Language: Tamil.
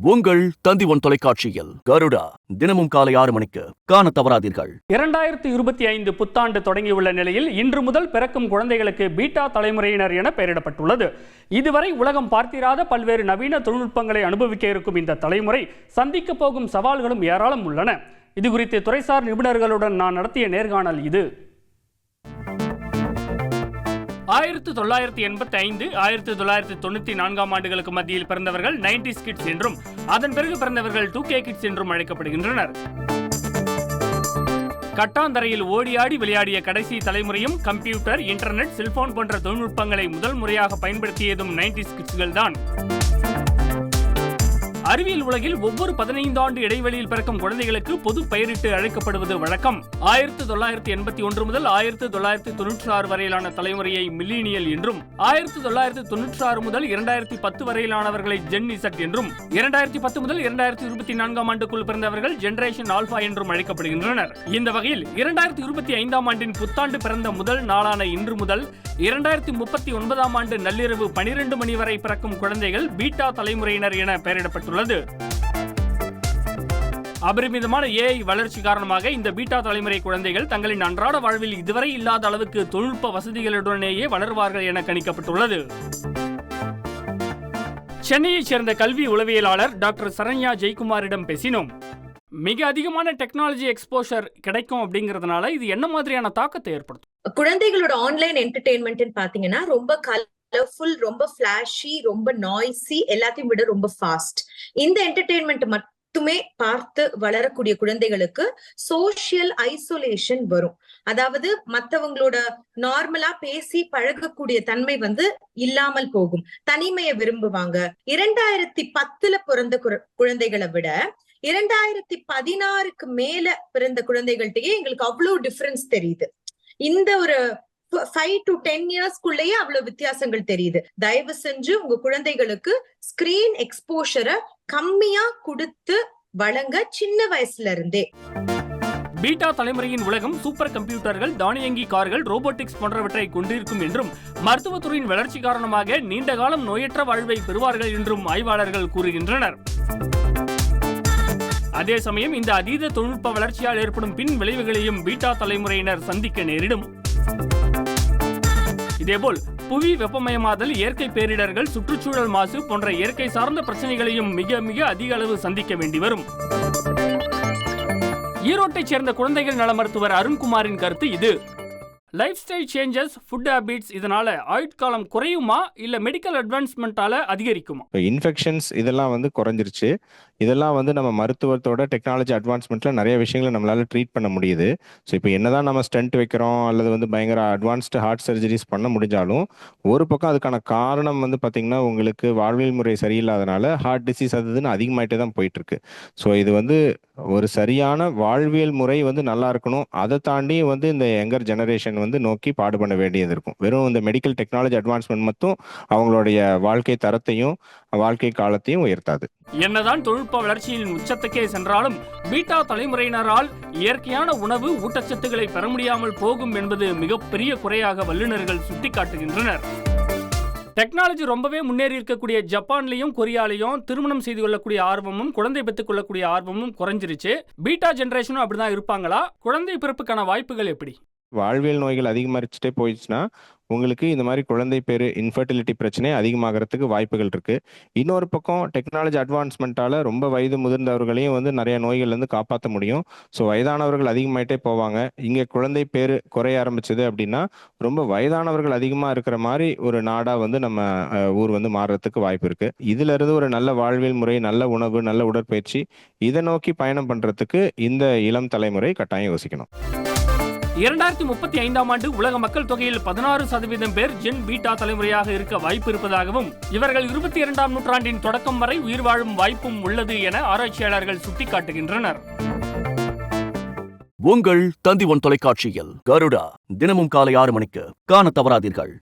உங்கள் தந்தி1 தொலைக்காட்சியில் கருடா தினமும் காலை 6 மணிக்கு காண தவறாதீர்கள். 2025 புத்தாண்டு தொடங்கியுள்ள நிலையில் இன்று முதல் பிறக்கும் குழந்தைகளுக்கு பீட்டா தலைமுறையினர் என பெயரிடப்பட்டுள்ளது. இதுவரை உலகம் பார்த்திராத பல்வேறு நவீன தொழில்நுட்பங்களை அனுபவிக்க இருக்கும் இந்த தலைமுறை சந்திக்க போகும் சவால்களும் ஏராளம் உள்ளன. இது குறித்து துறைசார் நிபுணர்களுடன் நான் நடத்திய நேர்காணல் இது. 1985, 1994 ஆண்டுகளுக்கு மத்தியில் பிறந்தவர்கள் 90s கிட்ஸ் என்றும், அதன் பிறகு பிறந்தவர்கள் 2K கிட்ஸ் என்றும் அழைக்கப்படுகின்றனர். கட்டாந்தரையில் ஓடியாடி விளையாடிய கடைசி தலைமுறையும் கம்ப்யூட்டர், இன்டர்நெட், செல்போன் போன்ற தொழில்நுட்பங்களை முதல் முறையாக பயன்படுத்தியதும் 90s கிட்ஸ்கள் தான். அறிவியல் உலகில் ஒவ்வொரு 15 ஆண்டு இடைவெளியில் பிறக்கும் குழந்தைகளுக்கு பொது பெயரிட்டு அழைக்கப்படுவது வழக்கம். 1981 முதல் 1996 வரையிலான தலைமுறையை மில்லினியல் என்றும், 1996 முதல் 2010 வரையிலானவர்களை ஜென் இசட் என்றும், 2010 முதல் 2024 ஆண்டுக்குள் பிறந்தவர்கள் ஜெனரேஷன் ஆல்பா என்றும் அழைக்கப்படுகின்றனர். இந்த வகையில் 2025 ஆண்டின் புத்தாண்டு பிறந்த முதல் நாளான இன்று முதல் 2039 ஆண்டு நள்ளிரவு 12 மணி வரை பிறக்கும் குழந்தைகள் பீட்டா தலைமுறையினர் என பெயரிடப்பட்டுள்ளது. அபரிமிதமான AI வளர்ச்சி காரணமாக இந்த பீட்டா தலைமுறை குழந்தைகள் தங்களின் அன்றாட வாழ்வில் இதுவரை இல்லாத அளவுக்கு தொழில்நுட்ப வசதிகளுடனேயே வளர்வார்கள் என கணிக்கப்பட்டுள்ளது. சென்னையைச் சேர்ந்த கல்வி உளவியலாளர் டாக்டர் சரண்யா ஜெயக்குமாரிடம் பேசினோம். மிக அதிகமான டெக்னாலஜி எக்ஸ்போஷர் கிடைக்கும் அப்படிங்கறதுனால இது என்ன மாதிரியான தாக்கத்தை ஏற்படுத்தும்? குழந்தைகளோட ஆன்லைன் என்டர்டெயின்மெண்ட் பாத்தீங்கன்னா ரொம்ப கலர்ஃபுல், ரொம்ப ஃபிளாஷி, ரொம்ப நாய்ஸி, எல்லாத்தையும் விட ரொம்ப ஃபாஸ்ட். இந்த என்டர்டெயின்மெண்ட் மட்டுமே பார்த்து வளரக்கூடிய குழந்தைகளுக்கு சோசியல் ஐசோலேஷன் வரும். அதாவது மத்தவங்களோட நார்மலா பேசி பழகக்கூடிய தன்மை இல்லாமல் போகும். தனிமையை விரும்புவாங்க. 2010 பிறந்த குழந்தைகளை விட 2016 மேல பிறந்த குழந்தைகள்கிட்டயே எங்களுக்கு அவ்வளவு டிஃபரன்ஸ் தெரியுது. இந்த ஒரு 5 to 10 இயர்ஸ்க்குள்ளேயே அவ்வளவு வித்தியாசங்கள் தெரியுது. தயவு செஞ்சு உங்க குழந்தைகளுக்கு ஸ்கிரீன் எக்ஸ்போஷரை கம்மியா கொடுத்து வழங்க, சின்ன வயசுல இருந்தே. பீட்டா தலைமுறையின் உலகம் சூப்பர் கம்ப்யூட்டர்கள், தானியங்கி கார்கள், ரோபோட்டிக்ஸ் போன்றவற்றை கொண்டிருக்கும் என்றும், மருத்துவத்துறையின் வளர்ச்சி காரணமாக நீண்ட காலம் நோயற்ற வாழ்வை பெறுவார்கள் என்றும் ஆய்வாளர்கள் கூறுகின்றனர். அதே சமயம் இந்த அதீத தொழில்நுட்ப வளர்ச்சியால் ஏற்படும் பின் விளைவுகளையும் பீட்டா தலைமுறையினர் சந்திக்க நேரிடும். இதேபோல் புவி வெப்பமயமாதல், இயற்கை பேரிடர்கள், சுற்றுச்சூழல் மாசு போன்ற இயற்கை சார்ந்த பிரச்சனைகளையும் மிக மிக அதிக அளவு சந்திக்க வேண்டி வரும். ஈரோட்டைச் சேர்ந்த குழந்தைகள் நல மருத்துவர் அருண்குமாரின் கருத்து இது. Life style changes, food habits இதனால ஆயுட்காலம் குறையுமா இல்ல மெடிக்கல் அட்வான்ஸ்மெண்டால அதிகரிக்குமா? இன்ஃபெக்ஷன்ஸ் இதெல்லாம் குறைஞ்சிருச்சு. இதெல்லாம் நம்ம மருத்துவத்தோட டெக்னாலஜி அட்வான்ஸ்மெண்ட்ல நிறைய விஷயங்களை நம்மளால ட்ரீட் பண்ண முடியுது. ஸோ இப்போ என்னதான் நம்ம ஸ்டென்ட் வைக்கிறோம் அல்லது பயங்கர அட்வான்ஸ்டு ஹார்ட் சர்ஜரிஸ் பண்ண முடிஞ்சாலும் ஒரு பக்கம் அதுக்கான காரணம் பார்த்தீங்கன்னா உங்களுக்கு வாழ்வியல் முறை சரியில்லாதனால ஹார்ட் டிசீஸ் அதுன்னு அதிகமாயிட்டே தான் போயிட்டு இருக்கு. ஸோ இது ஒரு சரியான வாழ்வியல் முறை நல்லா இருக்கணும். அதை தாண்டி இந்த யங்கர் ஜெனரேஷன் நோக்கி பாடுபட வேண்டியது இருக்கும். வெறும் இந்த மெடிக்கல் டெக்னாலஜி அட்வான்ஸ்மெண்ட் மட்டும் அவங்களுடைய வாழ்க்கை தரத்தையும் வாழ்க்கை காலத்தையும் உயர்த்தாது. என்னதான் தொழில்நுட்ப வளர்ச்சியின் உச்சத்துக்கே சென்றாலும் பீட்டா தலைமுறையினரால் இயற்கையான உணவு, ஊட்டச்சத்துக்களை பெற முடியாமல் போகும் என்பது மிகப்பெரிய குறையாக வல்லுநர்கள் சுட்டிக்காட்டுகின்றனர். டெக்னாலஜி ரொம்பவே முன்னேறி இருக்கக்கூடிய ஜப்பான்லையும் கொரியாலையும் திருமணம் செய்து கொள்ளக்கூடிய ஆர்வமும் குழந்தை பெற்றுக் கொள்ளக்கூடிய ஆர்வமும் குறைஞ்சிருச்சு. பீட்டா ஜெனரேஷனும் அப்படிதான் இருப்பாங்களா? குழந்தை பிறப்புக்கான வாய்ப்புகள் எப்படி? வாழ்வியல் நோய்கள் அதிகமாகிட்டே போயிடுச்சுன்னா உங்களுக்கு இந்த மாதிரி குழந்தை பேரு, இன்ஃபர்டிலிட்டி பிரச்சனை அதிகமாகிறதுக்கு வாய்ப்புகள் இருக்கு. இன்னொரு பக்கம் டெக்னாலஜி அட்வான்ஸ்மெண்ட்டால ரொம்ப வயது முதிர்ந்தவர்களையும் நிறைய நோய்கள்லேருந்து காப்பாற்ற முடியும். ஸோ வயதானவர்கள் அதிகமாயிட்டே போவாங்க. இங்கே குழந்தை பேரு குறைய ஆரம்பிச்சது அப்படின்னா ரொம்ப வயதானவர்கள் அதிகமாக இருக்கிற மாதிரி ஒரு நாடா நம்ம ஊர் மாறுறதுக்கு வாய்ப்பு இருக்கு. இதுல இருந்து ஒரு நல்ல வாழ்வியல் முறை, நல்ல உணவு, நல்ல உடற்பயிற்சி இதை நோக்கி பயணம் பண்றதுக்கு இந்த இளம் தலைமுறை கட்டாயம் யோசிக்கணும். 2035 ஆண்டு உலக மக்கள் தொகையில் 16% பேர் ஜென் பீட்டா தலைமுறையாக இருக்க வாய்ப்பு இருப்பதாகவும், இவர்கள் 22ஆம் நூற்றாண்டின் தொடக்கம் வரை உயிர் வாழும் வாய்ப்பும் உள்ளது என ஆராய்ச்சியாளர்கள் சுட்டிக்காட்டுகின்றனர். உங்கள் தந்தி1 தொலைக்காட்சியில் கருடா தினமும் காலை 6 மணிக்கு காண தவறாதீர்கள்.